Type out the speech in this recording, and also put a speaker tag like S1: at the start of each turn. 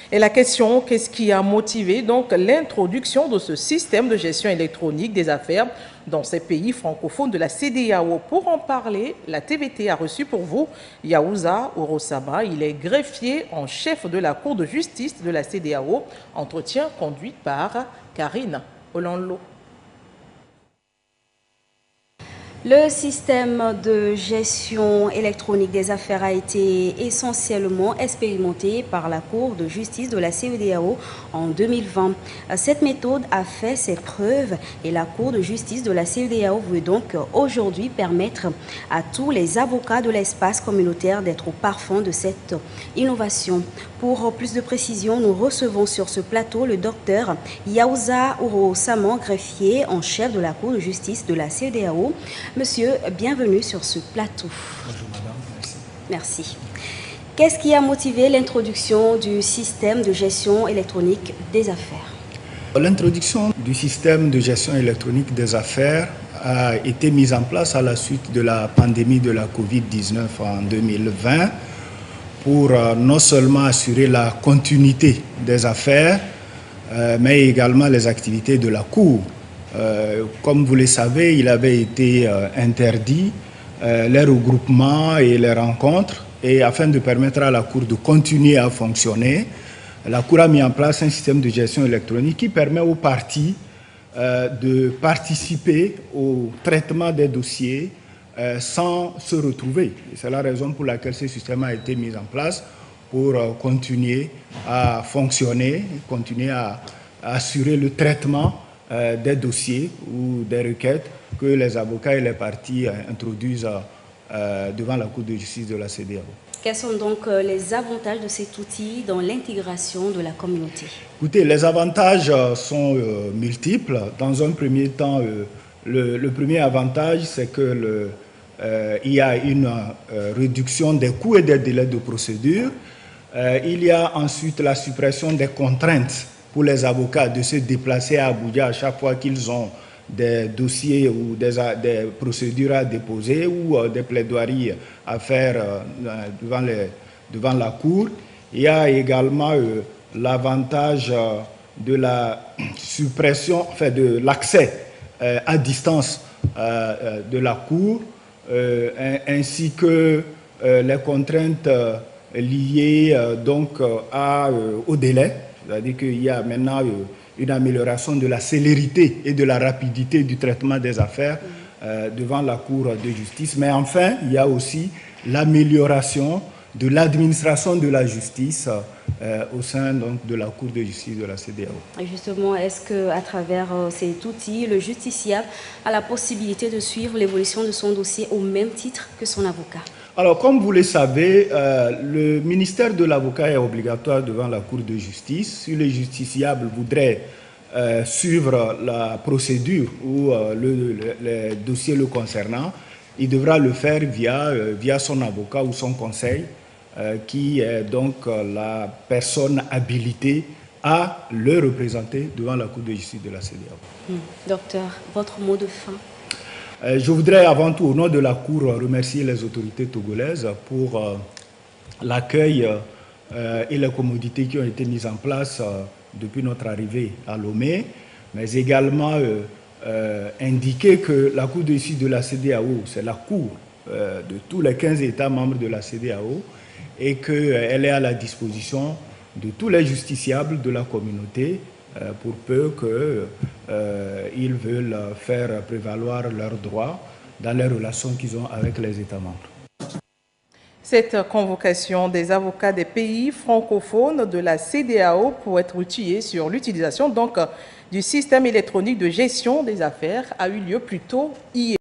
S1: Et la question, qu'est-ce qui a motivé donc l'introduction de ce système de gestion électronique des affaires dans ces pays francophones de la CEDEAO? Pour en parler, la TVT a reçu pour vous Yaouza Orosama. Il est greffier en chef de la Cour de justice de la CEDEAO. Entretien conduit par Karine Olanlo.
S2: Le système de gestion électronique des affaires a été essentiellement expérimenté par la Cour de justice de la CEDEAO en 2020. Cette méthode a fait ses preuves et la Cour de justice de la CEDEAO veut donc aujourd'hui permettre à tous les avocats de l'espace communautaire d'être au parfum de cette innovation. Pour plus de précision, nous recevons sur ce plateau le docteur Yaouza Orosama, greffier en chef de la Cour de justice de la CEDEAO. Monsieur, bienvenue sur ce plateau.
S3: Bonjour madame, merci.
S2: Merci. Qu'est-ce qui a motivé l'introduction du système de gestion électronique des affaires?
S3: L'introduction du système de gestion électronique des affaires a été mise en place à la suite de la pandémie de la Covid-19 en 2020 pour non seulement assurer la continuité des affaires, mais également les activités de la Cour. Comme vous le savez, il avait été interdit les regroupements et les rencontres, et afin de permettre à la Cour de continuer à fonctionner, la Cour a mis en place un système de gestion électronique qui permet aux parties de participer au traitement des dossiers sans se retrouver. C'est la raison pour laquelle ce système a été mis en place pour continuer à fonctionner, continuer à assurer le traitement des dossiers ou des requêtes que les avocats et les parties introduisent devant la Cour de justice de la CEDEAO.
S2: Quels sont donc les avantages de cet outil dans l'intégration de la communauté?
S3: Écoutez, les avantages sont multiples. Dans un premier temps, le premier avantage, c'est que il y a une réduction des coûts et des délais de procédure. Il y a ensuite la suppression des contraintes pour les avocats de se déplacer à Abuja à chaque fois qu'ils ont des dossiers ou des procédures à déposer ou des plaidoiries à faire devant la Cour. Il y a également l'avantage de la suppression, enfin de l'accès à distance de la Cour, ainsi que les contraintes liées donc au délai. C'est-à-dire qu'il y a maintenant une amélioration de la célérité et de la rapidité du traitement des affaires devant la Cour de justice. Mais enfin, il y a aussi l'amélioration de l'administration de la justice au sein donc, de la Cour de justice de la CEDEAO.
S2: Et justement, est-ce qu'à travers cet outil, le justiciable a la possibilité de suivre l'évolution de son dossier au même titre que son avocat?
S3: Alors, comme vous le savez, le ministère de l'avocat est obligatoire devant la Cour de justice. Si le justiciable voudrait suivre la procédure ou le dossier le concernant, il devra le faire via son avocat ou son conseil, qui est donc la personne habilitée à le représenter devant la Cour de justice de la CEDEAO.
S2: Docteur, votre mot de fin?
S3: Je voudrais avant tout, au nom de la Cour, remercier les autorités togolaises pour l'accueil et les commodités qui ont été mises en place depuis notre arrivée à Lomé, mais également indiquer que la Cour de justice de la CEDEAO, c'est la Cour de tous les 15 États membres de la CEDEAO et qu'elle est à la disposition de tous les justiciables de la communauté pour peu qu'ils veulent faire prévaloir leurs droits dans les relations qu'ils ont avec les États membres.
S1: Cette convocation des avocats des pays francophones de la CEDEAO pour être outillés sur l'utilisation donc du système électronique de gestion des affaires a eu lieu plus tôt hier.